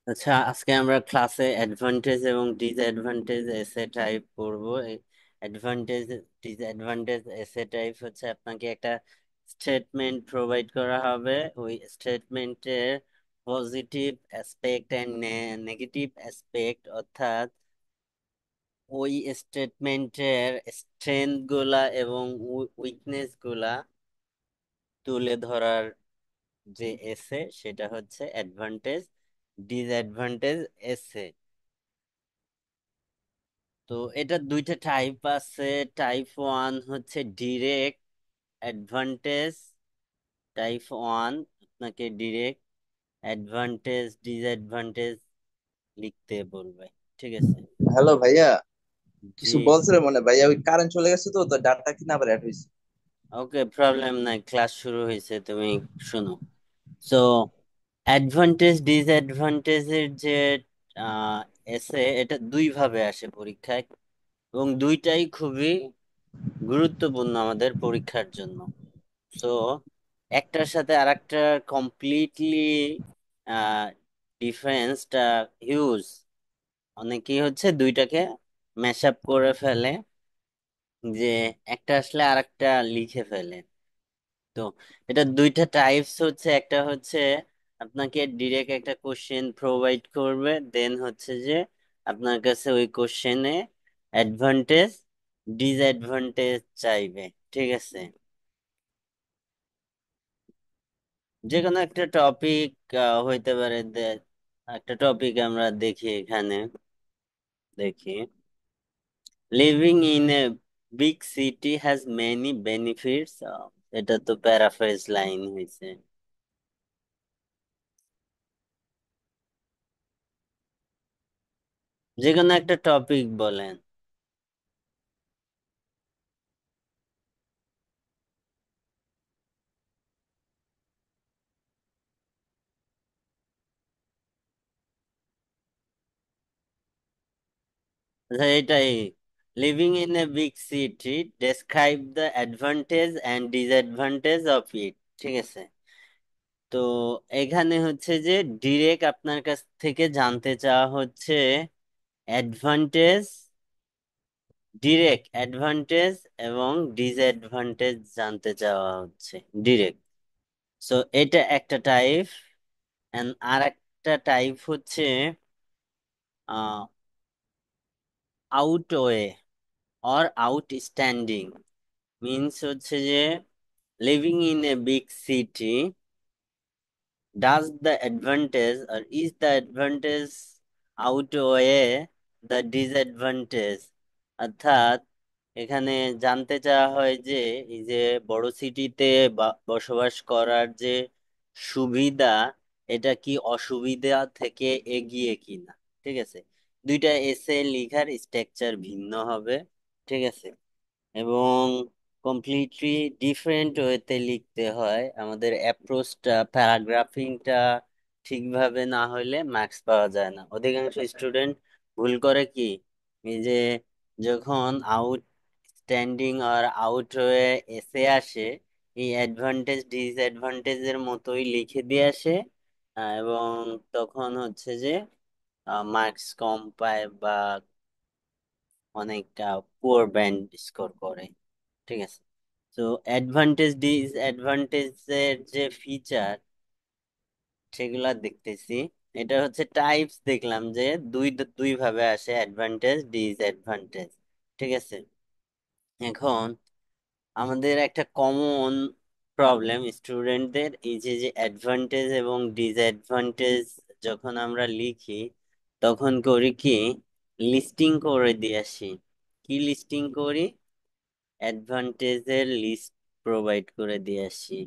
আচ্ছা, আজকে আমরা ক্লাসে অ্যাডভান্টেজ এবং ডিসঅ্যাডভান্টেজ এসে টাইপ করব। অ্যাডভান্টেজ ডিসঅ্যাডভান্টেজ এসে টাইপ হচ্ছে আপনাকে একটা স্টেটমেন্ট প্রোভাইড করা হবে। ওই স্টেটমেন্টের positive aspect and negative aspect, অর্থাৎ ওই স্টেটমেন্টের স্ট্রেংথ গুলা এবং উইকনেস গুলা তুলে ধরার যে এসে, সেটা হচ্ছে অ্যাডভান্টেজ ডিসঅ্যাডভান্টেজ এসে। তো এটা দুইটা টাইপ আছে। টাইপ ওয়ান হচ্ছে ডিরেক্ট অ্যাডভান্টেজ। টাইপ ওয়ান আপনাকে ডিরেক্ট অ্যাডভান্টেজ ডিসঅ্যাডভান্টেজ লিখতে বলবে। ঠিক আছে? হ্যালো ভাইয়া, জি। কিছু বলছিলে মনে হয়? ভাইয়া ওই কারেন্ট চলে গেছে তো তো ডাটা কি না আবার অ্যাড হয়েছে। ওকে, প্রবলেম নাই, ক্লাস শুরু হয়েছে, তুমি শোনো। সো অ্যাডভান্টেজ ডিসঅ্যাডভান্টেজের যে এসে, এটা দুই ভাবে আসে পরীক্ষায়, এবং দুইটাই খুবই গুরুত্বপূর্ণ আমাদের পরীক্ষার জন্য। সো একটার সাথে আরেকটা কমপ্লিটলি ডিফারেন্সটা হিউজ। অনেকেই হচ্ছে দুইটাকে ম্যাশ আপ করে ফেলে, যে একটা আসলে আরেকটা লিখে ফেলে। তো এটা দুইটা টাইপস হচ্ছে, একটা হচ্ছে আপনাকে ডিরেক্ট একটা কোশ্চেন প্রোভাইড করবে, দেন হচ্ছে যে আপনার কাছে ওই কোশ্চেনে অ্যাডভান্টেজ ডিসঅ্যাডভান্টেজ চাইবে। ঠিক আছে? যে কোনো একটা টপিক হইতে পারে। একটা টপিক আমরা দেখি এখানে, দেখি living in a big city has many benefits. এটা তো প্যারাফ্রেজ লাইন হয়েছে। যে কোনো একটা টপিক বলেন। আচ্ছা, এটাই, living in a big city, describe the advantage and disadvantage of it. ঠিক আছে? তো এখানে হচ্ছে যে ডিরেক্ট আপনার কাছ থেকে জানতে চাওয়া হচ্ছে অ্যাডভান্টেজ, ডিরেক্ট অ্যাডভান্টেজ এবং ডিসঅ্যাডভান্টেজ জানতে চাওয়া হচ্ছে ডিরেক্ট। সো এটা একটা টাইপ। এন্ড আর একটা টাইপ হচ্ছে আউটওয়ে অর আউটস্ট্যান্ডিং। মিনস হচ্ছে যে living in a big city, does the advantage or is the advantage outweigh the disadvantage? অর্থাৎ এখানে জানতে চাওয়া হয় যে এই যে বড় সিটিতে বসবাস করার যে সুবিধা, এটা কি অসুবিধা থেকে এগিয়ে কিনা। ঠিক আছে? দুইটা এসে লিখার স্ট্রাকচার ভিন্ন হবে। ঠিক আছে? এবং কমপ্লিটলি ডিফারেন্ট ওয়েতে লিখতে হয়। আমাদের অ্যাপ্রোচটা, প্যারাগ্রাফিংটা ঠিকভাবে না হইলে মার্কস পাওয়া যায় না। অধিকাংশ স্টুডেন্ট ভুল করে কি, এই যে যখন আউটস্ট্যান্ডিং আর আউটওয়ে এসে আসে, এই অ্যাডভান্টেজ ডিসঅ্যাডভান্টেজের মতোই লিখে দিয়ে আসে। এবং তখন হচ্ছে যে মার্কস কম পায় বা অনেকটা পুয়ার ব্যান্ড স্কোর করে। ঠিক আছে? তো অ্যাডভান্টেজ ডিসঅ্যাডভান্টেজের যে ফিচার, সেগুলা দেখতেছি। এটা হচ্ছে টাইপস, দেখলাম যে দুই দুই ভাবে আসে, অ্যাডভান্টেজ ডিসঅ্যাডভান্টেজ। ঠিক আছে? এখন আমাদের একটা কমন প্রবলেম স্টুডেন্টদের, এই যে যে অ্যাডভান্টেজ এবং ডিসঅ্যাডভান্টেজ যখন আমরা লিখি, তখন করি কি, লিস্টিং করে দিয়ে আসি। কি লিস্টিং করি? অ্যাডভান্টেজের লিস্ট প্রোভাইড করে দিয়ে আসি,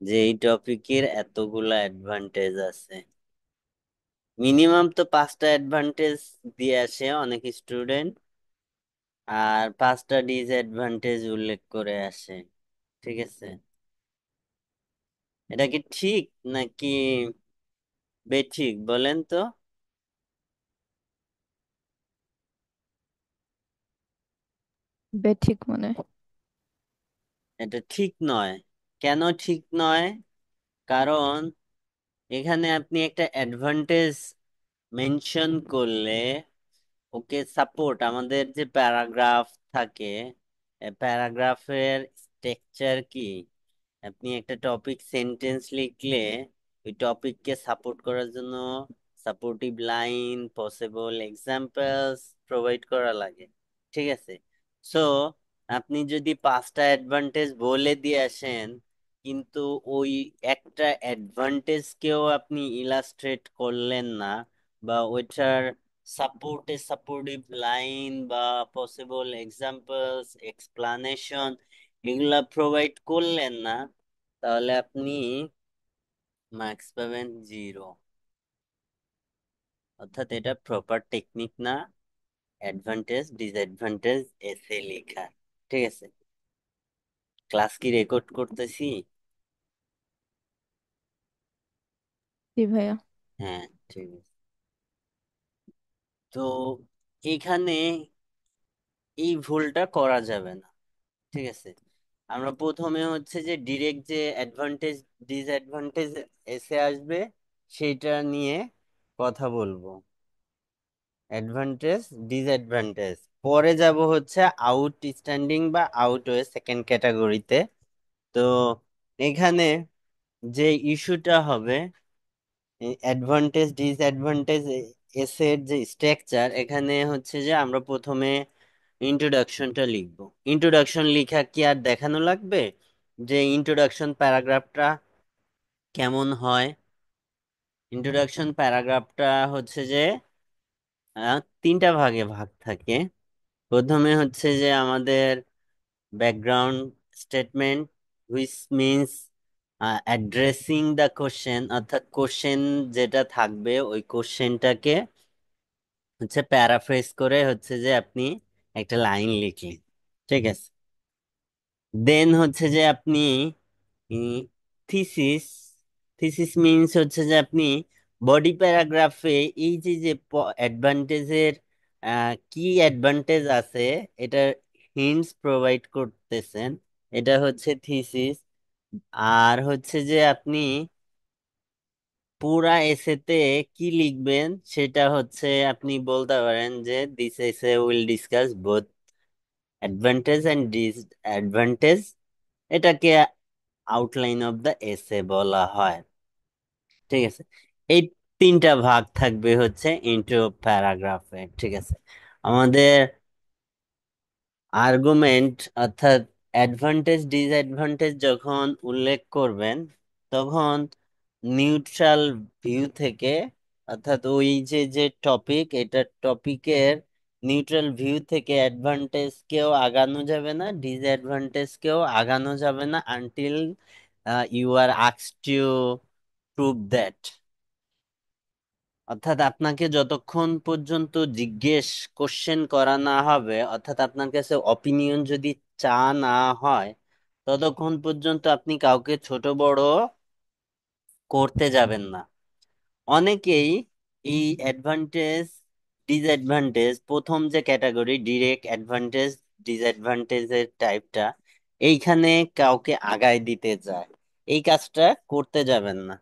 যে এই টপিকের এতগুলা অ্যাডভান্টেজ আছে। মিনিমাম তো 5টা অ্যাডভান্টেজ দিয়ে আসে অনেক স্টুডেন্ট, আর 5টা ডিসঅ্যাডভান্টেজ উল্লেখ করে আসে। ঠিক আছে? এটা কি ঠিক নাকি বেঠিক বলেন তো? বেঠিক মনে হয়। এটা ঠিক নয়। কেন ঠিক নয়? কারণ এখানে আপনি একটা অ্যাডভান্টেজ মেনশন করলে, ওকে সাপোর্ট আমাদের যে প্যারাগ্রাফ থাকে, প্যারাগ্রাফের স্ট্রাকচার কি? আপনি একটা টপিক সেন্টেন্স লিখলে ওই টপিককে সাপোর্ট করার জন্য supportive line, possible examples provide করা লাগে। ঠিক আছে। সো আপনি যদি 5টা অ্যাডভান্টেজ বলে দিয়ে আসেন, কিন্তু ওই একটা অ্যাডভান্টেজকেও আপনি ইলাস্ট্রেট করলেন না, বা ওইটার সাপোর্টিভ লাইন বা পসিবল এক্সাম্পলস, এক্সপ্লানেশন এগুলা প্রোভাইড করলেন না, তাহলে আপনি মার্কস পাবেন 0। অর্থাৎ এটা প্রপার টেকনিক না অ্যাডভান্টেজ ডিসঅ্যাডভান্টেজ এসে লেখা। ঠিক আছে। ক্লাস কি রেকর্ড করতেছি? জি ভাইয়া। হ্যাঁ, ঠিক আছে। তো এখানে এই ভুলটা করা যাবে না। ঠিক আছে। আমরা প্রথমে হচ্ছে যে ডিরেক্ট যে অ্যাডভান্টেজ ডিসঅ্যাডভান্টেজ এসে আসবে সেটা নিয়ে কথা বলবো, অ্যাডভান্টেজ ডিসঅ্যাডভান্টেজ। পরে যাব হচ্ছে আউটস্ট্যান্ডিং বা আউটওয়ে সেকেন্ড ক্যাটাগরিতে। তো এখানে যে ইস্যুটা হবে, অ্যাডভান্টেজ ডিসঅ্যাডভান্টেজ এর যে স্ট্রাকচার, এখানে হচ্ছে যে আমরা প্রথমে ইন্ট্রোডাকশনটা লিখবো। ইন্ট্রোডাকশন লিখা কি আর দেখানো লাগবে যে ইন্ট্রোডাকশন প্যারাগ্রাফটা কেমন হয়? ইন্ট্রোডাকশন প্যারাগ্রাফটা হচ্ছে যে 3টা ভাগে ভাগ থাকে। প্রথমে হচ্ছে যে আমাদের background statement, which means addressing the question, অর্থাৎ কোশ্চেন যেটা থাকবে ওই কোশ্চেনটাকে হচ্ছে প্যারাফ্রেজ করে হচ্ছে যে আপনি একটা লাইন লিখলেন। ঠিক আছে। দেন হচ্ছে যে আপনি থিসিস। থিসিস মিনস হচ্ছে যে আপনি বডি প্যারাগ্রাফে এই যে যে অ্যাডভান্টেজের কি অ্যাডভান্টেজ আছে এটার হিন্টস প্রোভাইড করতেছেন, এটা হচ্ছে থিসিস। আর হচ্ছে যে আপনি পুরা এসেতে কি লিখবেন সেটা হচ্ছে আপনি বলতে পারেন যে দিস এসে will discuss both advantage and disadvantage. এটাকে আউটলাইন অফ দ্য এসে বলা হয়। ঠিক আছে। এই 3টা ভাগ থাকবে হচ্ছে ইন্ট্রো প্যারাগ্রাফে। ঠিক আছে। আমাদের আর্গুমেন্ট অর্থাৎ অ্যাডভান্টেজ ডিসঅ্যাডভান্টেজ যখন উল্লেখ করবেন, তখন নিউট্রাল ভিউ থেকে, অর্থাৎ ওই যে যে টপিক, এটা টপিকের নিউট্রাল ভিউ থেকে অ্যাডভান্টেজ কেও আগানো যাবে না, ডিসঅ্যাডভান্টেজ কেও আগানো যাবে না until you are asked to prove that. অর্থাৎ আপনাকে যতক্ষণ পর্যন্ত জিজ্ঞেস কোশ্চেন করা না হবে, অর্থাৎ আপনার কাছে অপিনিয়ন যদি চা না হয়, ততক্ষণ পর্যন্ত আপনি কাউকে ছোট বড় করতে যাবেন না। অনেকেই এই অ্যাডভান্টেজ ডিসঅ্যাডভান্টেজ, প্রথম যে ক্যাটাগরি ডিরেক্ট অ্যাডভান্টেজ ডিসঅ্যাডভান্টেজের টাইপটা, এইখানে কাউকে আগায় দিতে যায়। এই কাজটা করতে যাবেন না।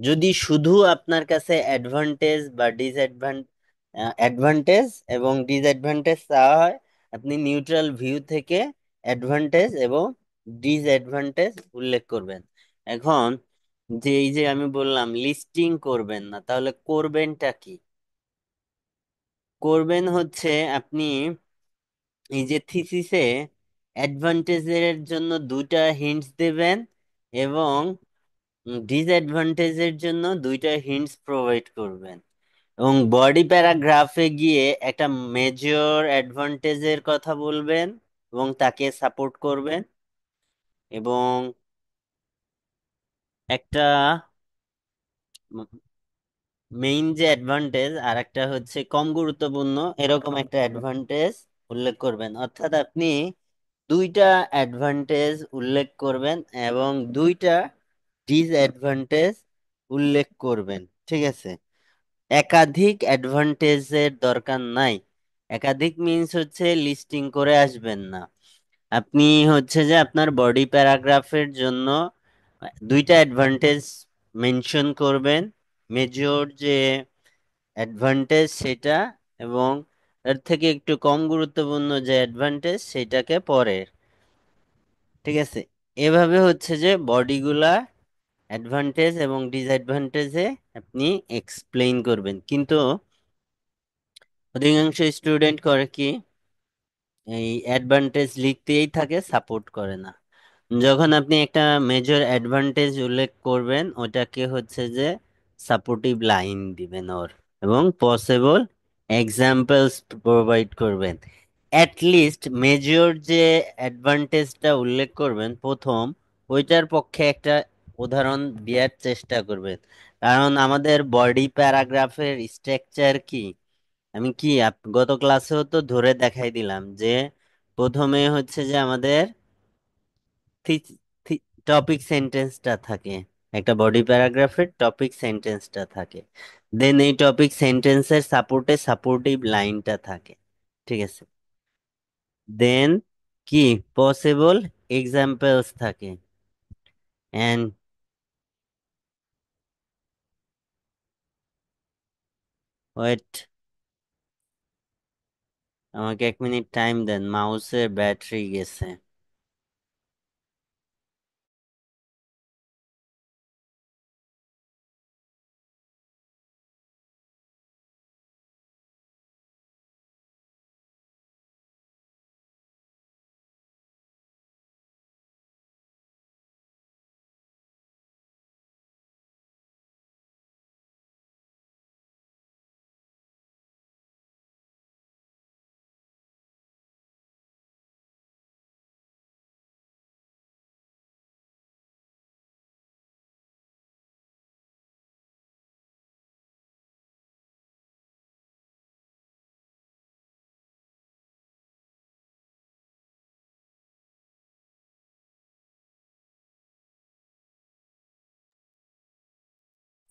যদি শুধু আপনার কাছে অ্যাডভান্টেজ বা অ্যাডভান্টেজ এবং ডিসঅ্যাডভান্টেজ চাওয়া হয়, আপনি নিউট্রাল ভিউ থেকে অ্যাডভান্টেজ এবং ডিসঅ্যাডভান্টেজ উল্লেখ করবেন। এখন যে এই যে আমি বললাম লিস্টিং করবেন না, তাহলে করবেনটা কি? করবেন হচ্ছে আপনি এই যে থিসিসে অ্যাডভান্টেজের জন্য 2টা হিন্টস দেবেন এবং ডিসঅ্যাডভান্টেজের জন্য 2টা হিন্টস প্রোভাইড করবেন, এবং বডি প্যারাগ্রাফে গিয়ে একটা মেজর অ্যাডভান্টেজের কথা বলবেন এবং তাকে সাপোর্ট করবেন, এবং একটা মেইন যে অ্যাডভান্টেজ আর একটা হচ্ছে কম গুরুত্বপূর্ণ এরকম একটা অ্যাডভান্টেজ উল্লেখ করবেন। অর্থাৎ আপনি 2টা অ্যাডভান্টেজ উল্লেখ করবেন এবং 2টা ডিসঅ্যাডভান্টেজ উল্লেখ করবেন। ঠিক আছে। একাধিক অ্যাডভান্টেজের দরকার নাই। একাধিক মিন্স হচ্ছে লিস্টিং করে আসবেন না। আপনি হচ্ছে যে আপনার বডি প্যারাগ্রাফের জন্য 2টা অ্যাডভান্টেজ মেনশন করবেন, মেজর যে অ্যাডভান্টেজ সেটা, এবং এর থেকে একটু কম গুরুত্বপূর্ণ যে অ্যাডভান্টেজ সেটাকে পরের। ঠিক আছে, এভাবে হচ্ছে যে বডিগুলা অ্যাডভান্টেজ এবং ডিসঅ্যাডভান্টেজে আপনি এক্সপ্লেইন করবেন। কিন্তু অধিকাংশ স্টুডেন্ট করে কি, এই অ্যাডভান্টেজ লিখতেই থাকে, সাপোর্ট করে না। যখন আপনি একটা মেজর অ্যাডভান্টেজ উল্লেখ করবেন, ওটাকে হচ্ছে যে সাপোর্টিভ লাইন দিবেন ওর, এবং পসিবল এক্সাম্পলস প্রোভাইড করবেন। অ্যাটলিস্ট মেজর যে অ্যাডভান্টেজটা উল্লেখ করবেন প্রথম, ওইটার পক্ষে একটা উদাহরণ দেওয়ার চেষ্টা করবেন। কারণ আমাদের বডি প্যারাগ্রাফের স্ট্রাকচার কি, আমি কি গত ক্লাসেও তো ধরে দেখাই দিলাম যে প্রথমে হচ্ছে যে আমাদের টপিক সেন্টেন্সটা থাকে, একটা বডি প্যারাগ্রাফের টপিক সেন্টেন্সটা থাকে, দেন এই টপিক সেন্টেন্সের সাপোর্টে সাপোর্টিভ লাইনটা থাকে। ঠিক আছে, দেন কি পসিবল এক্সাম্পলস থাকে, এন্ড ওয়েট, আমাকে 1 মিনিট টাইম দেন, মাউসের ব্যাটারি গেছে।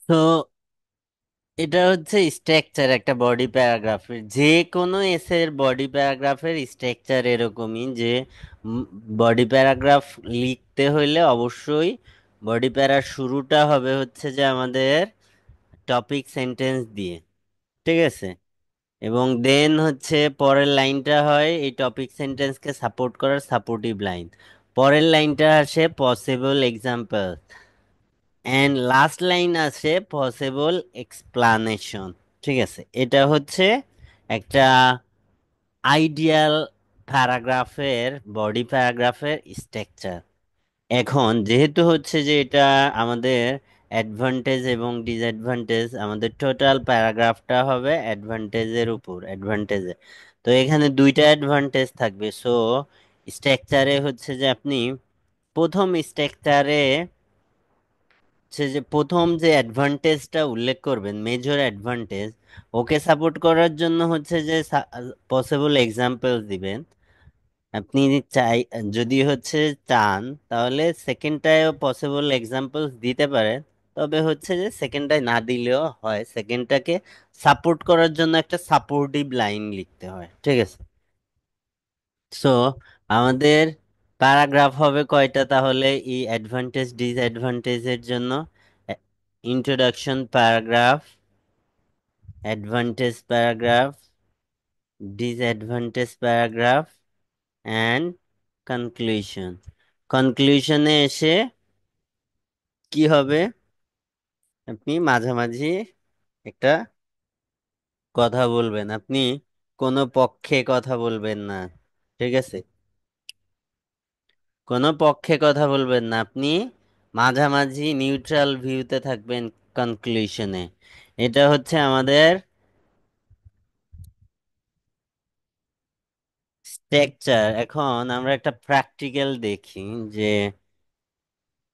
তো এটা হচ্ছে স্ট্রাকচার একটা বডি প্যারাগ্রাফের, যে কোনো এসের বডি প্যারাগ্রাফের স্ট্রাকচার এরকমই যে বডি প্যারাগ্রাফ লিখতে হইলে অবশ্যই বডি প্যারার শুরুটা হবে হচ্ছে যে আমাদের টপিক সেন্টেন্স দিয়ে। ঠিক আছে, এবং দেন হচ্ছে পরের লাইনটা হয় এই টপিক সেন্টেন্সকে সাপোর্ট করার সাপোর্টিভ লাইন, পরের লাইনটা আসে possible example, and last line আছে পসিবল এক্সপ্লানেশন। ঠিক আছে, এটা হচ্ছে একটা আইডিয়াল প্যারাগ্রাফের, বডি প্যারাগ্রাফের স্ট্রাকচার। এখন যেহেতু হচ্ছে যে এটা আমাদের অ্যাডভান্টেজ এবং ডিসঅ্যাডভান্টেজ, আমাদের টোটাল প্যারাগ্রাফটা হবে অ্যাডভান্টেজের উপর, অ্যাডভান্টেজে। তো এখানে দুইটা অ্যাডভান্টেজ থাকবে, সো স্ট্রাকচারে হচ্ছে যে আপনি প্রথম স্ট্রাকচারে হচ্ছে যে প্রথম যে অ্যাডভান্টেজটা উল্লেখ করবেন, মেজর অ্যাডভান্টেজ, ওকে সাপোর্ট করার জন্য হচ্ছে যে পসিবল এক্সাম্পল দিবেন। আপনি চাই, যদি হচ্ছে চান, তাহলে সেকেন্ডটায়ও পসিবল এক্সাম্পলস দিতে পারেন, তবে হচ্ছে যে সেকেন্ডটায় না দিলেও হয়, সেকেন্ডটাকে সাপোর্ট করার জন্য একটা সাপোর্টিভ লাইন লিখতে হয়। ঠিক আছে, সো আমাদের প্যারাগ্রাফ হবে কয়টা তাহলে এই অ্যাডভান্টেজ ডিসঅ্যাডভান্টেজের জন্য? Introduction paragraph, advantage paragraph, disadvantage paragraph, and conclusion. কনক্লুশনে এসে কি হবে, আপনি মাঝামাঝি একটা কথা বলবেন, আপনি কোনো পক্ষে কথা বলবেন না। ঠিক আছে, কোনো পক্ষে কথা বলবেন না, আপনি মাঝামাঝি নিউট্রাল ভিউতে থাকবেন কনক্লুশনে। এটা হচ্ছে আমাদের স্ট্রাকচার। এখন আমরা একটা প্র্যাকটিক্যাল দেখি যে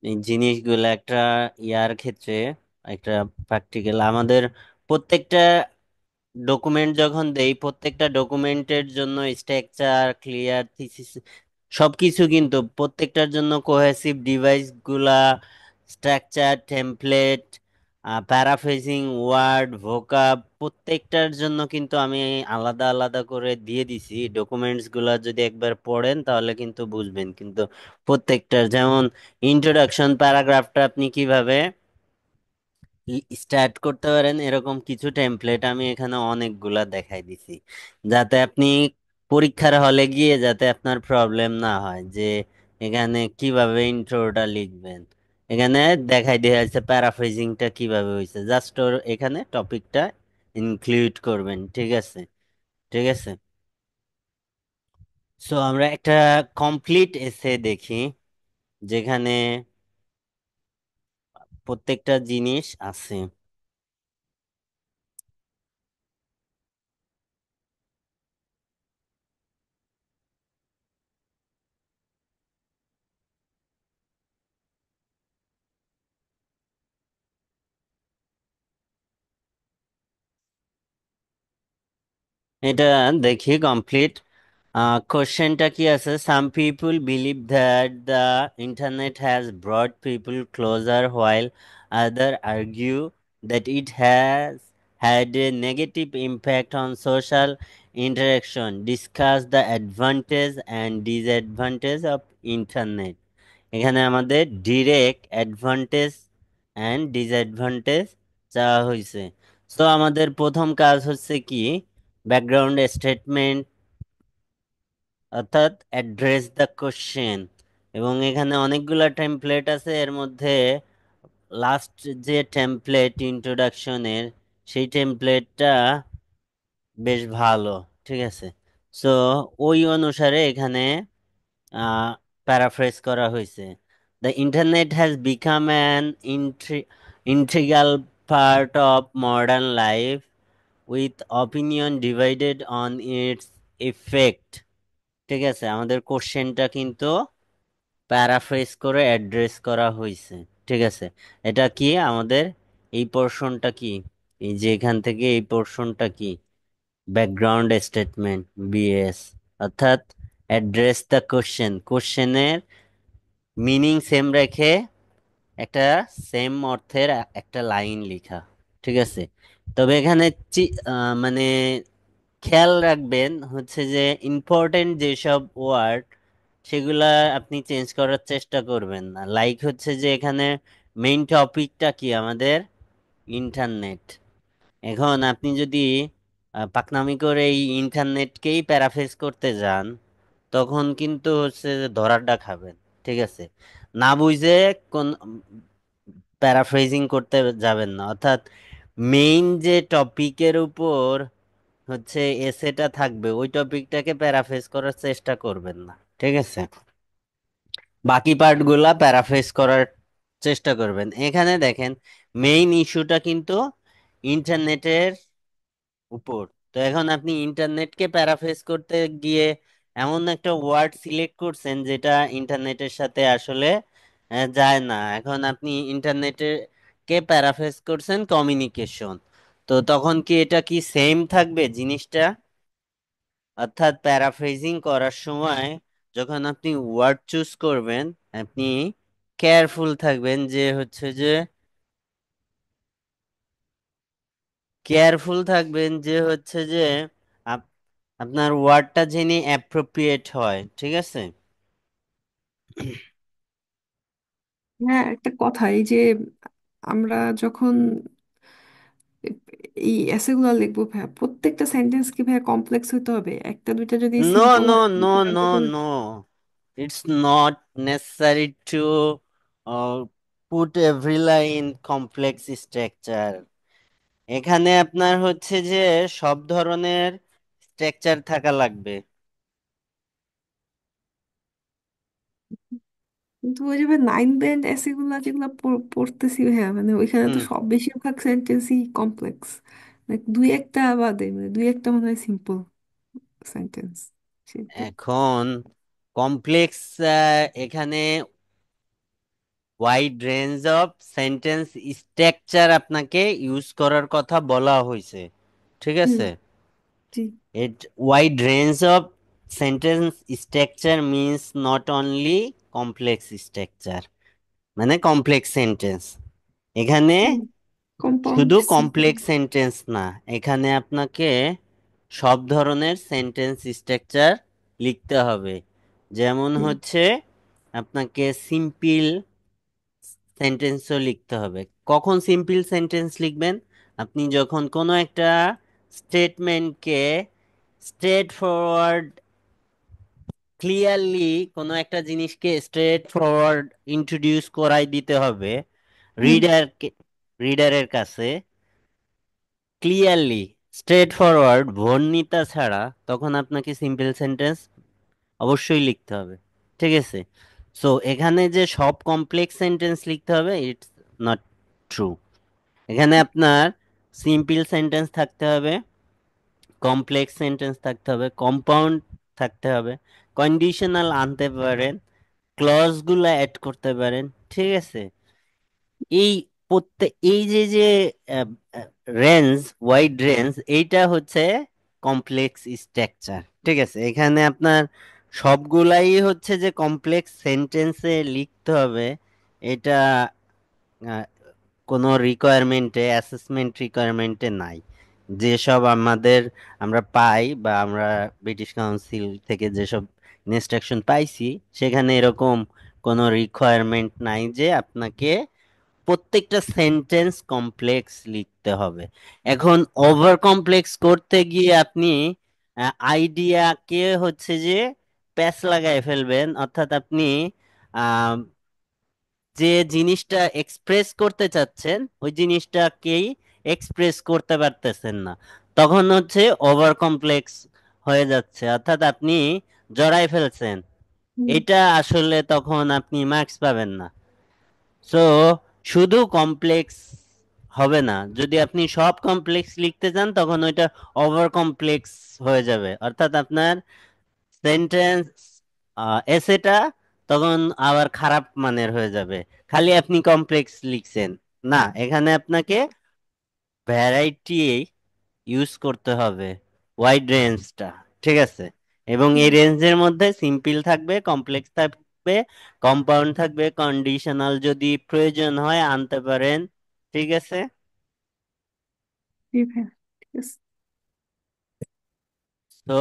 এই জিনিসগুলো একটা ইয়ার ক্ষেত্রে, একটা প্র্যাকটিক্যাল আমাদের প্রত্যেকটা ডকুমেন্ট যখন দেই, প্রত্যেকটা ডকুমেন্টের জন্য স্ট্রাকচার, ক্লিয়ার থিসিস সবকিছু, কিন্তু প্রত্যেকটার জন্য কোহেসিভ ডিভাইস গুলা, structure, template, paraphrasing word, vocab, প্রত্যেকটার জন্য কিন্তু আমি আলাদা আলাদা করে দিয়ে দিছি। ডকুমেন্টস গুলা যদি একবার পড়েন তাহলে কিন্তু বুঝবেন, কিন্তু প্রত্যেকটার, যেমন ইন্ট্রোডাকশন প্যারাগ্রাফটা আপনি কিভাবে স্টার্ট করতে পারেন এরকম কিছু টেমপ্লেট আমি এখানে অনেকগুলা দেখাই দিছি, যাতে আপনি পরীক্ষার হলে গিয়ে যাতে আপনার প্রবলেম না হয় যে এখানে কিভাবে ইন্ট্রোটা লিখবেন। এখানে দেখাই দেওয়া যাচ্ছে প্যারাফ্রেজিংটা কিভাবে হয়েছে, জাস্ট ওর এখানে টপিকটা ইনক্লুড করবেন। ঠিক আছে, ঠিক আছে। সো আমরা একটা কমপ্লিট এসে দেখি, যেখানে প্রত্যেকটা জিনিস আছে। এটা দেখি কমপ্লিট কোশ্চেনটা কি আছে। Some people believe that the internet has brought people closer while other argue that it has had a negative impact on social interaction. Discuss the advantage and disadvantage of internet. এখানে আমাদের direct advantage and disadvantage চাওয়া হয়েছে। So আমাদের প্রথম কাজ হচ্ছে কি, background statement, অর্থাৎ অ্যাড্রেস দ্য কোশ্চেন। এবং এখানে অনেকগুলা টেমপ্লেট আছে, এর মধ্যে লাস্ট যে টেমপ্লেট ইন্ট্রোডাকশনের, সেই টেমপ্লেটটা বেশ ভালো। ঠিক আছে, সো ওই অনুসারে এখানে প্যারাফ্রেজ করা হয়েছে। The internet has become an integral part of modern life with opinion divided on it's effect. ঠিক আছে, আমাদের কোশ্চেনটা কিন্তু প্যারাফ্রেজ করে অ্যাড্রেস করা হয়েছে। ঠিক আছে, এটা কি আমাদের এই পোর্শনটা কি, এই যে এখান থেকে এই পোর্শনটা কি, ব্যাকগ্রাউন্ড স্টেটমেন্ট বিএস, অর্থাৎ অ্যাড্রেস দ্য কোশ্চেন, কোশ্চেনের মিনিং সেম রেখে একটা সেম অর্থের একটা লাইন লেখা। ঠিক আছে, তবে এখানে মানে খেয়াল রাখবেন হচ্ছে যে ইম্পর্টেন্ট যেসব ওয়ার্ড, সেগুলা আপনি চেঞ্জ করার চেষ্টা করবেন না। লাইক হচ্ছে যে এখানে মেইন টপিকটা কি আমাদের ইন্টারনেট। এখন আপনি যদি পাকনামি করে এই ইন্টারনেটকেই প্যারাফ্রেজ করতে যান, তখন কিন্তু হচ্ছে যে ধরাটা খাবেন। ঠিক আছে, না বুঝে কোন প্যারাফ্রেজিং করতে যাবেন না, অর্থাৎ মেইন যে টপিকের উপর হচ্ছে এসেটা থাকবে ওই টপিকটাকে প্যারাফ্রেজ করার চেষ্টা করবেন না। ঠিক আছে, বাকি পার্টগুলা প্যারাফ্রেজ করার চেষ্টা করবেন। এখানে দেখেন মেইন ইস্যুটা কিন্তু ইন্টারনেটের উপর। তো এখন আপনি ইন্টারনেটকে প্যারাফ্রেজ করতে গিয়ে এমন একটা ওয়ার্ড সিলেক্ট করছেন যেটা ইন্টারনেটের সাথে আসলে যায় না। এখন আপনি ইন্টারনেটের কে প্যারাফ্রেজ করছেন কমিউনিকেশন, তো তখন কি এটা কি সেম থাকবে জিনিসটা? অর্থাৎ প্যারাফ্রেজিং করার সময় যখন আপনি ওয়ার্ড চুজ করবেন, আপনি কেয়ারফুল থাকবেন যে হচ্ছে যে আপ- আপনার ওয়ার্ডটা যিনি অ্যাপ্রোপ্রিয়েট হয়। ঠিক আছে, হ্যাঁ, একটা কথা, এই যে আমরা যখন এই এসেগুলো লিখবো ভাইয়া, প্রত্যেকটা সেন্টেন্স কি ভাইয়া কমপ্লেক্স হইতে হবে? একটা দুইটা যদি নো সিম্পল নো হয় নো নো তাহলে no, it's not necessary to put every line complex structure. এখানে আপনার হচ্ছে যে সব ধরনের স্ট্রাকচার থাকা লাগবে। কিন্তু ওই যে 9 ব্যান্ড এসেগুলা যেগুলো পড়তেছি ভাইয়া, মানে ওইখানে তো হুম, সব বেশিরভাগ সেন্টেন্সই কমপ্লেক্স। দুই একটা বাদে, মানে দুই একটা মনে হয় সিম্পল সেন্টেন্স। এখন কমপ্লেক্স, এখানে wide range of sentence structure আপনাকে ইউজ করার কথা বলা হয়েছে। ঠিক হুম। আছে, জি। it wide range of sentence structure means not only complex structure, মানে কমপ্লেক্স সেন্টেন্স। এখানে কম্পাউন্ড শুধু সিম্পল। কমপ্লেক্স সেন্টেন্স না, এখানে আপনাকে সব ধরনের সেন্টেন্স স্ট্রাকচার লিখতে হবে। যেমন হুম। হচ্ছে আপনাকে সিম্পল সেন্টেন্সও লিখতে হবে। কখন সিম্পল সেন্টেন্স লিখবেন? আপনি যখন কোনো একটা স্টেটমেন্টকে স্ট্রেট ফরওয়ার্ড, ক্লিয়ারলি কোনো একটা জিনিসকে স্ট্রেট ফরওয়ার্ড ইন্ট্রোডিউস করাই দিতে হবে হুম। রিডারকে, রিডারের কাছে ক্লিয়ারলি স্ট্রেট ফরওয়ার্ড ভর্ণিতা ছাড়া, তখন আপনাকে সিম্পল সেন্টেন্স অবশ্যই লিখতে হবে। ঠিক আছে? সো এখানে যে সব কমপ্লেক্স সেন্টেন্স লিখতে হবে, ইটস নট ট্রু। এখানে আপনার সিম্পল সেন্টেন্স থাকতে হবে, কমপ্লেক্স সেন্টেন্স থাকতে হবে, কম্পাউন্ড থাকতে হবে, কন্ডিশনাল আনতে পারেন, ক্লজ গুলা অ্যাড করতে পারেন। ঠিক আছে? এই প্রত্যেক এই যে যে রেঞ্জ, ওয়াইড রেঞ্জ, এইটা হচ্ছে কমপ্লেক্স স্ট্রাকচার। ঠিক আছে? এখানে আপনার সবগুলাই হচ্ছে যে কমপ্লেক্স সেন্টেন্সে লিখতে হবে, এটা আহ, কোনো রিকোয়ারমেন্টে, অ্যাসেসমেন্ট রিকোয়ারমেন্টে নাই। যেসব আমরা পাই বা আমরা ব্রিটিশ কাউন্সিল থেকে যেসব ইনস্ট্রাকশন পাইছি, সেখানে এরকম কোনো রিকোয়ারমেন্ট নাই যে আপনাকে প্রত্যেকটা সেন্টেন্স কমপ্লেক্স লিখতে হবে। এখন ওভার কমপ্লেক্স করতে গিয়ে আপনি আইডিয়াকে হচ্ছে যে প্যাচ লাগায় ফেলবেন, অর্থাৎ আপনি আহ, যে জিনিসটা এক্সপ্রেস করতে চাচ্ছেন ওই জিনিসটাকেই এক্সপ্রেস করতে পারতেছেন না, তখন হচ্ছে ওভার কমপ্লেক্স হয়ে যাচ্ছে, অর্থাৎ আপনি জড়াই ফেলছেন। হুম। এটা আসলে তখন আপনি মার্কস পাবেন না। সো শুধু কমপ্লেক্স হবে না, যদি আপনি সব কমপ্লেক্স লিখতে চান তখন ওইটা ওভার কমপ্লেক্স হয়ে যাবে, অর্থাৎ আপনার সেন্টেন্স এসেটা তখন আবার খারাপ মানের হয়ে যাবে, খালি আপনি কমপ্লেক্স লিখছেন। না, এখানে আপনাকে ভ্যারাইটি ইউজ করতে হবে, ওয়াইড রেঞ্জটা। ঠিক আছে? এবং এই হুম। রেঞ্জের মধ্যে সিম্পল থাকবে, কমপ্লেক্স থাকবে, কম্পাউন্ড থাকবে, কন্ডিশনাল যদি প্রয়োজন হয় আনতে পারেন। ঠিক আছে? জি ভাইয়া, ঠিক আছে। তো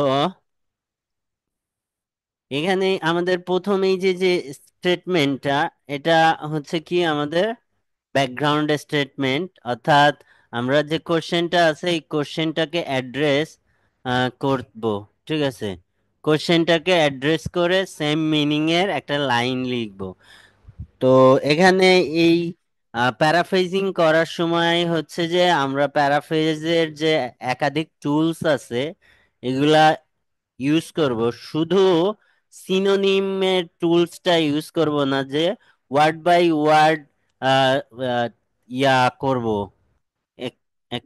এখানে আমাদের প্রথমেই যে যে স্টেটমেন্টটা, এটা হচ্ছে কি আমাদের ব্যাকগ্রাউন্ড স্টেটমেন্ট, অর্থাৎ আমরা যে কোশ্চেনটা আছে এই কোশ্চেনটাকে অ্যাড্রেস করব। ঠিক আছে? কোশ্চেনটাকে অ্যাড্রেস করে সেম মিনিং এর একটা লাইন লিখব। তো এখানে এই প্যারাফ্রেজিং করার সময় হচ্ছে যে আমরা প্যারাফ্রেজের যে একাধিক টুলস আছে এগুলা ইউজ করব। শুধু সিনোনিমের টুলসটা ইউজ করব না যে ওয়ার্ড বাই ওয়ার্ড ইয়া করব। এক এক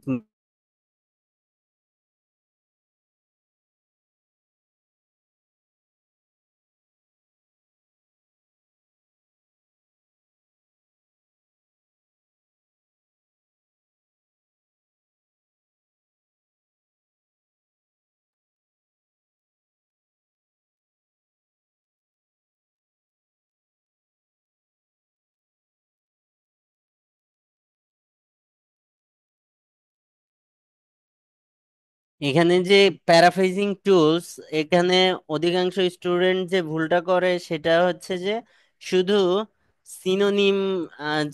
এখানে যে প্যারাফ্রেজিং টুলস, এখানে অধিকাংশ স্টুডেন্ট যে ভুলটা করে সেটা হচ্ছে যে শুধু সিনোনিম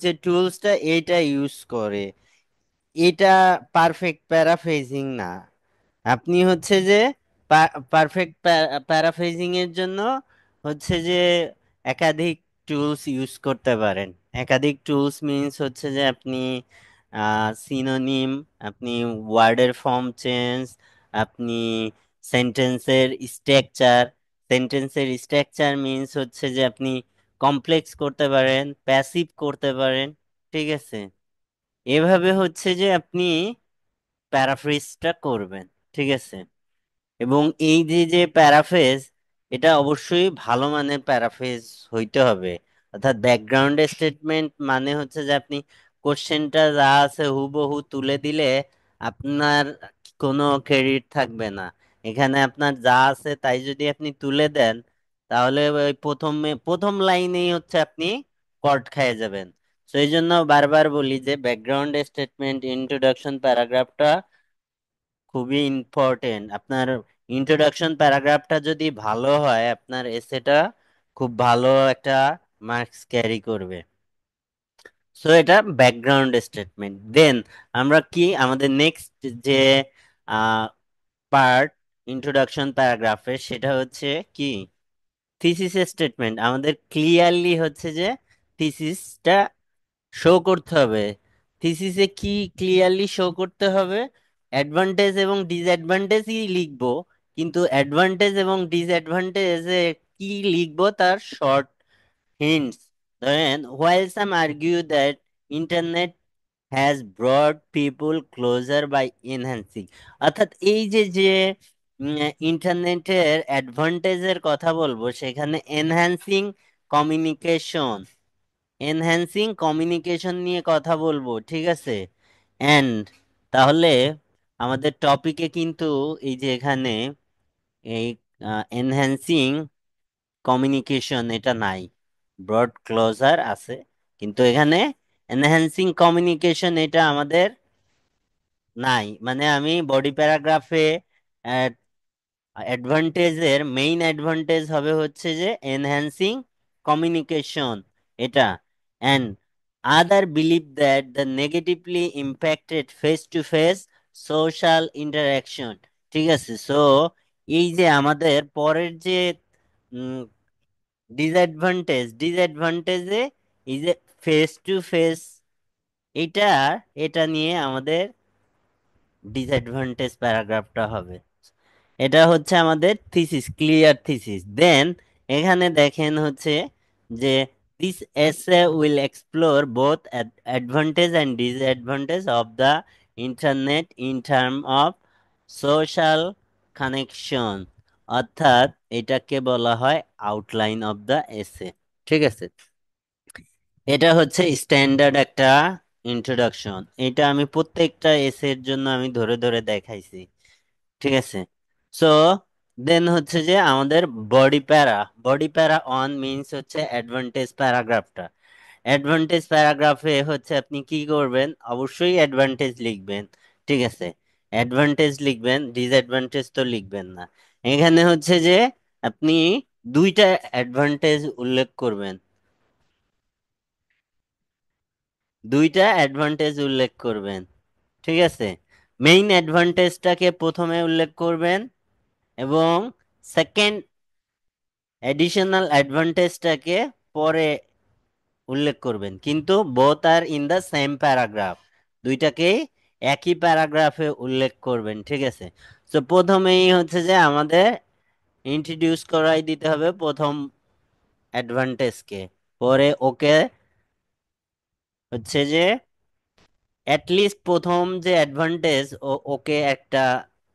যে টুলসটা এটা ইউজ করে। এটা পারফেক্ট প্যারাফ্রেজিং না। আপনি হচ্ছে যে পারফেক্ট প্যারাফ্রেজিং এর জন্য হচ্ছে যে একাধিক টুলস ইউজ করতে পারেন। একাধিক টুলস মিন্স হচ্ছে যে আপনি সিনোনিম, আপনি ওয়ার্ডের ফর্ম চেঞ্জ, আপনি সেন্টেন্সের স্ট্রাকচার, সেন্টেন্সের স্ট্রাকচার মিন্স হচ্ছে যে আপনি কমপ্লেক্স করতে পারেন, প্যাসিভ করতে পারেন। ঠিক আছে? এভাবে হচ্ছে যে আপনি প্যারাফ্রেজটা করবেন। ঠিক আছে? এবং এই যে যে প্যারাফ্রেজ, এটা অবশ্যই ভালো মানের প্যারাফ্রেজ হইতে হবে। অর্থাৎ ব্যাকগ্রাউন্ড স্টেটমেন্ট মানে হচ্ছে যে আপনি কোশ্চেনটা যা আছে হুবহু তুলে দিলে আপনার কোনো ক্রেডিট থাকবে না। এখানে আপনার যা আছে তাই যদি আপনি তুলে দেন, তাহলে ওই প্রথম লাইনেই হচ্ছে আপনি কট খেয়ে যাবেন। তো এই জন্য বারবার বলি যে ব্যাকগ্রাউন্ড স্টেটমেন্ট, ইন্ট্রোডাকশন প্যারাগ্রাফটা খুবই ইম্পর্টেন্ট। আপনার ইন্ট্রোডাকশন প্যারাগ্রাফটা যদি ভালো হয়, আপনার এসেটা খুব ভালো একটা মার্কস ক্যারি করবে। সো এটা ব্যাকগ্রাউন্ড স্টেটমেন্ট। দেন আমরা কি আমাদের নেক্সট যে পার্ট ইন্ট্রোডাকশন প্যারাগ্রাফের, সেটা হচ্ছে কি থিসিস স্টেটমেন্ট। আমাদের ক্লিয়ারলি হচ্ছে যে থিসিসটা শো করতে হবে। থিসিসে কি ক্লিয়ারলি শো করতে হবে? অ্যাডভান্টেজ এবং ডিসঅ্যাডভান্টেজই লিখবো, কিন্তু অ্যাডভান্টেজ এবং ডিসঅ্যাডভান্টেজে কি লিখবো তার short hints. Then, while some argue that internet has brought people closer by enhancing, অর্থাৎ এই যে যে ইন্টারনেটের অ্যাডভান্টেজের কথা বলবো, সেখানে এনহ্যান্সিং কমিউনিকেশন নিয়ে কথা বলবো, ঠিক আছে। অ্যান্ড তাহলে আমাদের টপিকে কিন্তু এই যে এখানে এই এনহ্যান্সিং কমিউনিকেশন এটা নাই, ব্রড ক্লোজার আছে, কিন্তু এখানে এনহ্যান্সিং কমিউনিকেশন এটা আমাদের নাই। মানে আমি বডি প্যারাগ্রাফে অ্যাডভান্টেজের মেইন অ্যাডভান্টেজ হবে হচ্ছে যে এনহ্যান্সিং কমিউনিকেশন এটা। And other believe that the negatively impacted face to face social interaction, ঠিক আছে। সো এই যে আমাদের পরের যে ডিসঅ্যাডভান্টেজে এই যে ফেস টু ফেস, এটা এটা নিয়ে আমাদের ডিসঅ্যাডভান্টেজ প্যারাগ্রাফটা হবে। এটা হচ্ছে আমাদের থিসিস, ক্লিয়ার থিসিস। দেন এখানে দেখেন হচ্ছে যে দিস এসে will explore both advantage and disadvantage of the internet in term of social connection, অর্থাৎ এটাকে বলা হয় আউটলাইন অফ দ্য এসে, ঠিক আছে। এটা হচ্ছে স্ট্যান্ডার্ড একটা ইন্ট্রোডাকশন। এটা আমি প্রত্যেকটা এসের জন্য আমি ধরে ধরে দেখাইছি, ঠিক আছে। সো দেন হচ্ছে যে আমাদের বডি প্যারা অন মিনস হচ্ছে অ্যাডভান্টেজ প্যারাগ্রাফটা। অ্যাডভান্টেজ প্যারাগ্রাফে হচ্ছে আপনি কি করবেন, অবশ্যই অ্যাডভান্টেজ লিখবেন, ঠিক আছে। অ্যাডভান্টেজ লিখবেন, ডিসঅ্যাডভান্টেজ তো লিখবেন না। এখানে হচ্ছে যে আপনি দুইটা অ্যাডভান্টেজ উল্লেখ করবেন, ঠিক আছে। মেইন অ্যাডভান্টেজটাকে প্রথমে উল্লেখ করবেন এবং সেকেন্ড অ্যাডিশনাল অ্যাডভান্টেজটাকে পরে উল্লেখ করবেন, কিন্তু both are in the same paragraph, দুইটাকেই একই প্যারাগ্রাফে উল্লেখ করবেন, ঠিক আছে। তো প্রথমেই হচ্ছে যে আমাদের ইন্ট্রোডিউস করাই দিতে হবে প্রথম অ্যাডভান্টেজকে, পরে ওকে হচ্ছে যে অ্যাটলিস্ট প্রথম যে অ্যাডভান্টেজ ওকে একটা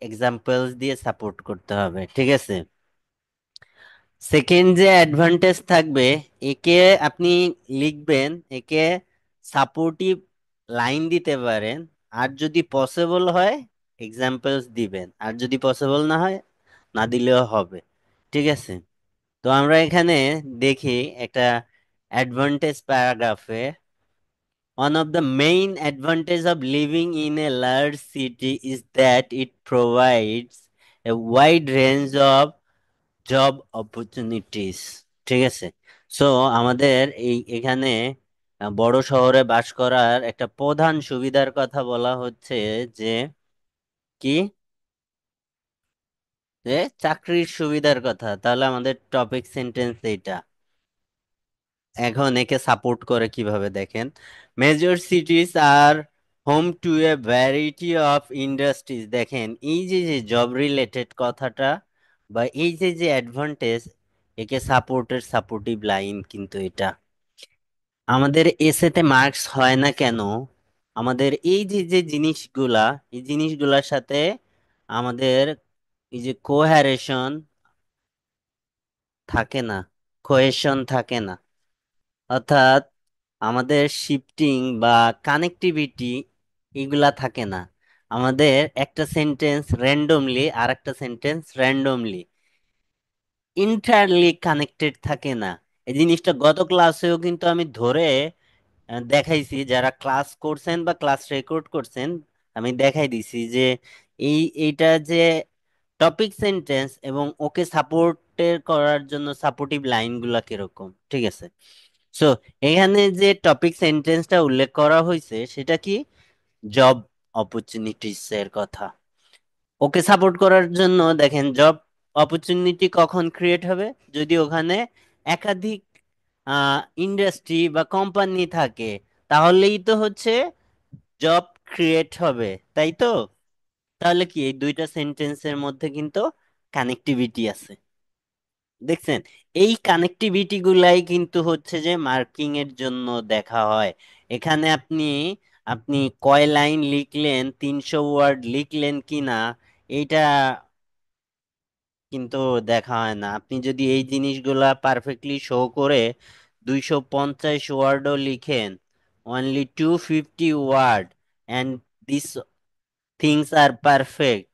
এক্সাম্পলস দিয়ে সাপোর্ট করতে হবে, ঠিক আছে। সেকেন্ড যে অ্যাডভান্টেজ থাকবে, একে আপনি লিখবেন, একে সাপোর্টিভ লাইন দিতে পারেন, আর যদি পসিবল হয় এক্সাম্পলস দিবেন, আর যদি পসিবল না হয় না দিলেও হবে, ঠিক আছে। তো আমরা এখানে দেখি একটা advantage প্যারাগ্রাফে, one of the main advantages of living in a large city is that it provides a wide range of job opportunities, ঠিক আছে। সো আমাদের এই এখানে বড় শহরে বাস করার একটা প্রধান সুবিধার কথা বলা হচ্ছে যে কি, যে চাকরির সুবিধার কথা। তাহলে আমাদের টপিক সেন্টেন্স এইটা। এখন একে সাপোর্ট করে কিভাবে দেখেন, মেজর সিটিজ আর home to a variety of industries. দেখেন এই যে যে জব রিলেটেড কথাটা বা এই যে যে অ্যাডভান্টেজ, একে সাপোর্টিভ লাইন, কিন্তু এটা আমাদের এসেতে মার্কস হয় না কেন? আমাদের এই যে যে জিনিসগুলা, এই জিনিসগুলার সাথে আমাদের এই যে থাকে না কোহেশন থাকে না, অর্থাৎ আমাদের শিফটিং বা কানেক্টিভিটি এগুলা থাকে না। আমাদের একটা সেন্টেন্স র্যান্ডমলি আর একটা সেন্টেন্স র্যান্ডমলি ইন্টারলি কানেক্টেড থাকে না। এই জিনিসটা গত ক্লাসেও কিন্তু আমি ধরে দেখাইছি, যারা ক্লাস করছেন বা ক্লাস রেকর্ড করছেন আমি দেখাই দিছি যে এইটা যে টপিক সেন্টেন্স এবং ওকে সাপোর্টের করার জন্য সাপোর্টিভ লাইনগুলা কিরকম, ঠিক আছে। সো এখানে যে টপিক সেন্টেন্সটা উল্লেখ করা হয়েছে সেটা কি, জব অপরচুনিটিস এর কথা। ওকে সাপোর্ট করার জন্য দেখেন জব অপরচুনিটি কখন ক্রিয়েট হবে, যদি ওখানে একাধিক ইন্ডাস্ট্রি বা কোম্পানি থাকে, তাহলেই তো হচ্ছে জব ক্রিয়েট হবে, তাই তো? তাহলে কি এই দুইটা সেন্টেন্সের মধ্যে কিন্তু কানেক্টিভিটি আছে, দেখছেন? এই কানেক্টিভিটি গুলাই কিন্তু হচ্ছে যে মার্কিং এর জন্য দেখা হয়। এখানে আপনি আপনি কয় লাইন লিখলেন, 300 ওয়ার্ড লিখলেন কিনা, এইটা কিন্তু দেখা হয় না। আপনি যদি এই জিনিসগুলা পারফেক্টলি শো করে 250 ওয়ার্ডও লিখেন, only 250 word, and this things are perfect,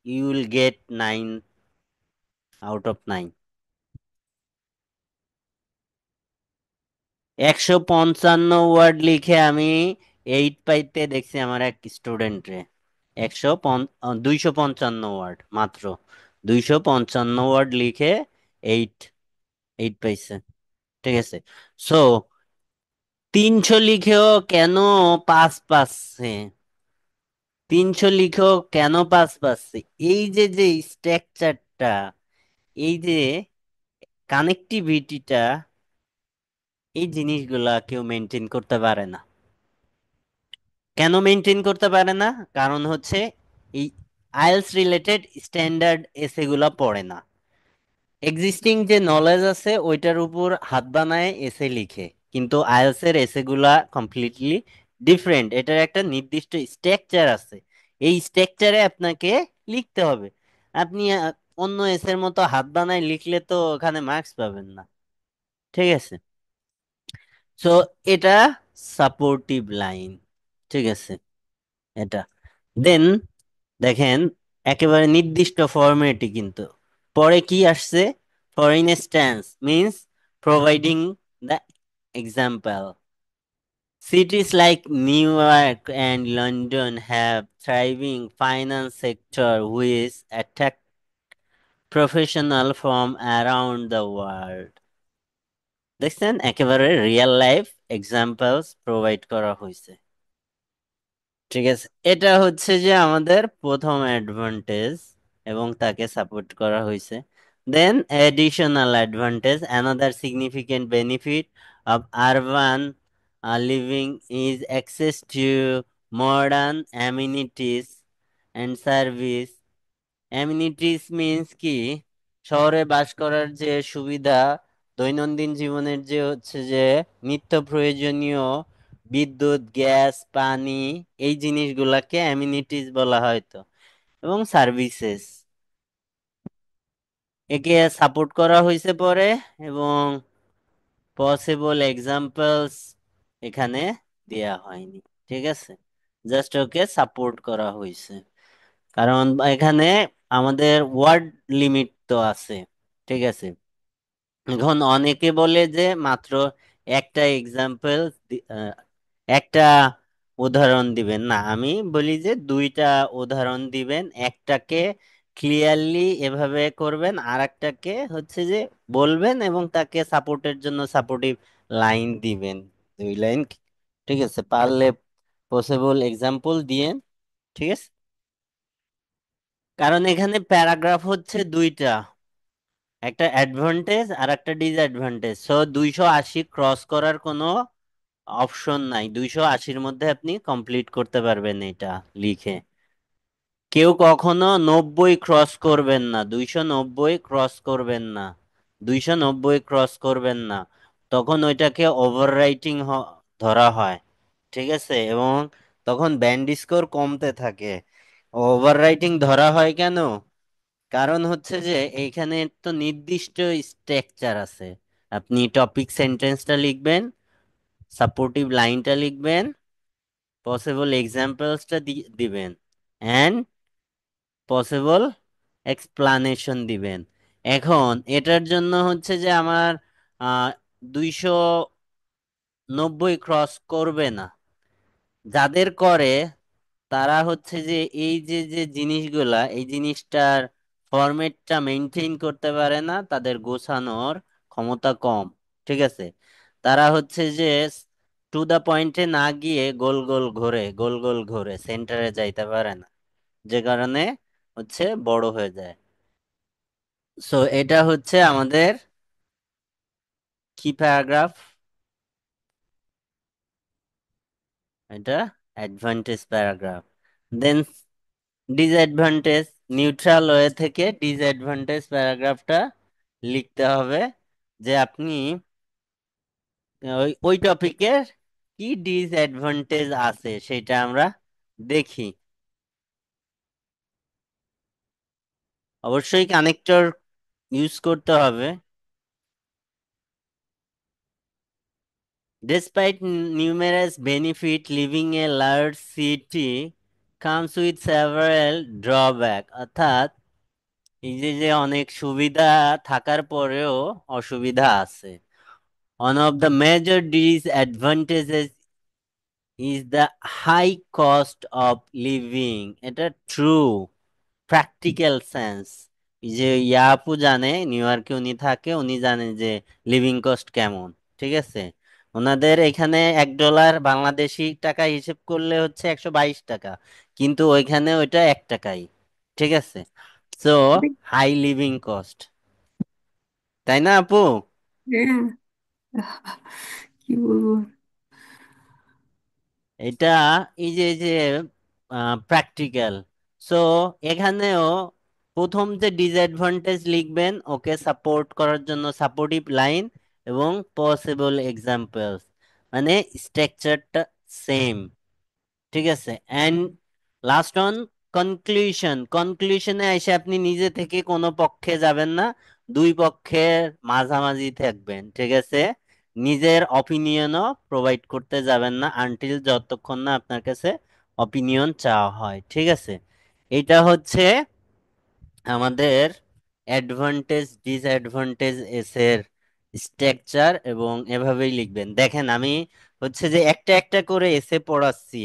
you will get 9 out of 9। 155 word লিখে আমি 8 পাইতে দেখছি আমার এক স্টুডেন্টরে। 255 ওয়ার্ড মাত্র, 255 ওয়ার্ড লিখে 8 8 পাইছে, ঠিক আছে? সো 300 লিখেও কেন 5 পাচ্ছে, 300 লিখেও কেন 5 পাচ্ছে? এই যে যে স্ট্রাকচারটা, এই যে কানেক্টিভিটিটা, এই জিনিসগুলা কেউ মেনটেন করতে পারে না। কেন মেনটেন করতে পারে না? কারণ হচ্ছে এই আইএলটিএস রিলেটেড স্ট্যান্ডার্ড এসে গুলা পড়ে না। এক্সিস্টিং যে নলেজ আছে ওইটার উপর হাত বানায় এসে লিখে, কিন্তু আইএলটিএস এর এসে গুলা কমপ্লিটলি ডিফারেন্ট। এটার একটা নির্দিষ্ট স্ট্রাকচার আছে, এই স্ট্রাকচারে আপনাকে লিখতে হবে। আপনি অন্য এসের মতো হাত বানায় লিখলে তো ওখানে মার্কস পাবেন না, ঠিক আছে? সো এটা সাপোর্টিভ লাইন, ঠিক আছে? এটা দেন দেখেন একেবারে নির্দিষ্ট ফরম্যাটে কিন্তু পরে কি আসছে, for instance means providing the example. Cities like New York and London have thriving finance sector which attract professional from around the world. দেখছেন একেবারে রিয়েল লাইফ এক্সাম্পলস প্রোভাইড করা হয়েছে, ঠিক আছে? এটা হচ্ছে যে আমাদের প্রথম অ্যাডভান্টেজ এবং তাকে সাপোর্ট করা হয়েছে। Then additional advantage, another significant benefit of urban living is access to modern amenities and service. Amenities means কি, শহরে বাস করার যে সুবিধা, দৈনন্দিন জীবনের যে হচ্ছে যে নিত্য প্রয়োজনীয় বিদ্যুৎ, গ্যাস, পানি, এই জিনিসগুলাকে অ্যামিনিটিস বলা হয় তো। এবং সার্ভিসেস, একে সাপোর্ট করা হয়েছে পরে, এবং পসিবল এক্সাম্পলস এখানে দেয়া হয়নি, ঠিক আছে? জাস্ট ওকে সাপোর্ট করা হয়েছে, কারণ এখানে আমাদের ওয়ার্ড লিমিট তো আছে, ঠিক আছে? এখন অনেকে বলে যে মাত্র একটা এক্সাম্পল, একটা উদাহরণ দিবেন। না, আমি বলি যে দুইটা উদাহরণ দিবেন, একটাকে ক্লিয়ারলি এভাবে করবেন, আর একটাকে হচ্ছে যে বলবেন এবং তাকে সাপোর্টের জন্য সাপোর্টিভ লাইন দিবেন, 2 লাইন, ঠিক আছে? পারলে পসিবল এক্সাম্পল দিয়েন, ঠিক আছে? কারণ এখানে প্যারাগ্রাফ হচ্ছে দুইটা, একটা অ্যাডভান্টেজ আর একটা ডিসঅ্যাডভান্টেজ। সো 280 ক্রস করার কোনো অপশন নাই, 280-র মধ্যে আপনি কমপ্লিট করতে পারবেন এটা লিখে। কেউ কখনো 90 ক্রস করবেন না, 290 ক্রস করবেন না, 290 ক্রস করবেন না, তখন ওইটাকে ওভার রাইটিং ধরা হয়, ঠিক আছে? এবং তখন ব্যান্ড স্কোর কমতে থাকে। ওভার রাইটিং ধরা হয় কেন? কারণ হচ্ছে যে এইখানে তো নির্দিষ্ট স্ট্রাকচার আছে। আপনি টপিক সেন্টেন্সটা লিখবেন, সাপোর্টিভ লাইনটা লিখবেন, পসিবল এক্সাম্পলসটা দিবেন, অ্যান্ড পসিবল এক্সপ্লানেশন দিবেন। এখন এটার জন্য হচ্ছে যে আমার 290 ক্রস করবে না। যাদের করে তারা হচ্ছে যে এই যে যে জিনিসগুলা, এই জিনিসটার ফরম্যাটটা মেনটেন করতে পারে না, তাদের গোছানোর ক্ষমতা কম, ঠিক আছে? তারা হচ্ছে যে টু দা পয়েন্টে না গিয়ে গোল গোল ঘোরে, সেন্টারে যাইতে পারে না, যে কারণে হচ্ছে বড় হয়ে যায়। সো এটা হচ্ছে আমাদের কি প্যারাগ্রাফ, এটা অ্যাডভান্টেজ প্যারাগ্রাফ। দেন ডিসঅ্যাডভান্টেজ, নিউট্রাল ওয়ে থেকে ডিসঅ্যাডভান্টেজ প্যারাগ্রাফটা লিখতে হবে, যে আপনি ওই ওই টপিকের কি ডিসঅ্যাডভান্টেজ আছে সেটা আমরা দেখি। অবশ্যই কানেক্টর ইউজ করতে হবে। Despite numerous benefit, living a large city comes with several drawback, অর্থাৎ এই যে যে অনেক সুবিধা থাকার পরেও অসুবিধা আছে। One of the major disadvantages is the high cost of living. এটা ট্রু, প্র্যাকটিক্যাল সেন্স। এই যে ইয়াপু জানে, নিউ ইয়র্কে উনি থাকে, উনি জানেন যে লিভিং কস্ট কেমন। ঠিক আছে, ওনাদের এখানে $1 বাংলাদেশি টাকা হিসেব করলে হচ্ছে 122 টাকা, কিন্তু ওইখানে ওইটা 1 টাকাই। ঠিক আছে, সো হাই লিভিং কস্ট, তাই না আপু? হ্যাঁ, কি বলবো। এটা এই যে প্র্যাকটিক্যাল। সো এখানেও প্রথম যে ডিসঅ্যাডভান্টেজ লিখবেন, ওকে সাপোর্ট করার জন্য সাপোর্টিভ লাইন এবং পসিবল এক্সাম্পলস, মানে স্ট্রাকচারটা সেম। ঠিক আছে, অ্যান্ড লাস্ট অন কনক্লুশন, কনক্লুশনে এসে আপনি নিজে থেকে কোনো পক্ষে যাবেন না, দুই পক্ষের মাঝামাঝি থাকবেন। ঠিক আছে, নিজের অপিনিয়নও প্রোভাইড করতে যাবেন না আনটিল যতক্ষণ না আপনার কাছে অপিনিয়ন চাওয়া হয়। ঠিক আছে, এটা হচ্ছে আমাদের অ্যাডভান্টেজ ডিসঅ্যাডভান্টেজ এর স্ট্রাকচার, এবং এভাবেই লিখবেন। দেখেন আমি হচ্ছে যে একটা একটা করে এসে পড়াচ্ছি,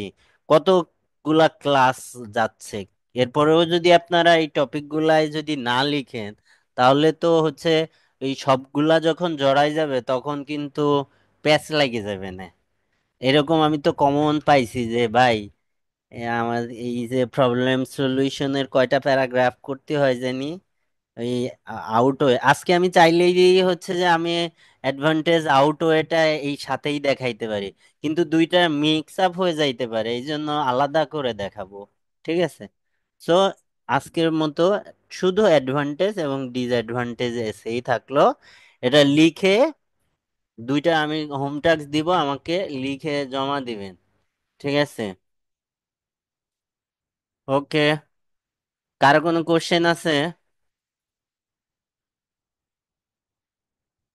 কতগুলা ক্লাস যাচ্ছে, এরপরেও যদি আপনারা এই টপিক গুলাই যদি না লিখেন, তাহলে তো হচ্ছে এই সবগুলা যখন জড়াই যাবে তখন কিন্তু প্যাচ লাগে যাবে না। এরকম আমি তো কমন পাইছি যে ভাই, আমার এই যে প্রবলেম সলিউশনের কয়টা প্যারাগ্রাফ করতে হয় জানি, এই আউট ওয়ে, আজকে আমি চাইলেই যে হচ্ছে যে আমি অ্যাডভান্টেজ আউট ওয়েটা এই সাথেই দেখাইতে পারি, কিন্তু দুইটা মিক্স আপ হয়ে যাইতে পারে, এই জন্য আলাদা করে দেখাবো। ঠিক আছে, সো আজকের মতো শুধু অ্যাডভান্টেজ এবং ডিসঅ্যাডভান্টেজ এসেই থাকলো। এটা লিখে দুইটা আমি হোম টাস্ক দিব, আমাকে লিখে জমা দিবেন। ঠিক আছে, ওকে, কারো কোনো কোশ্চেন আছে?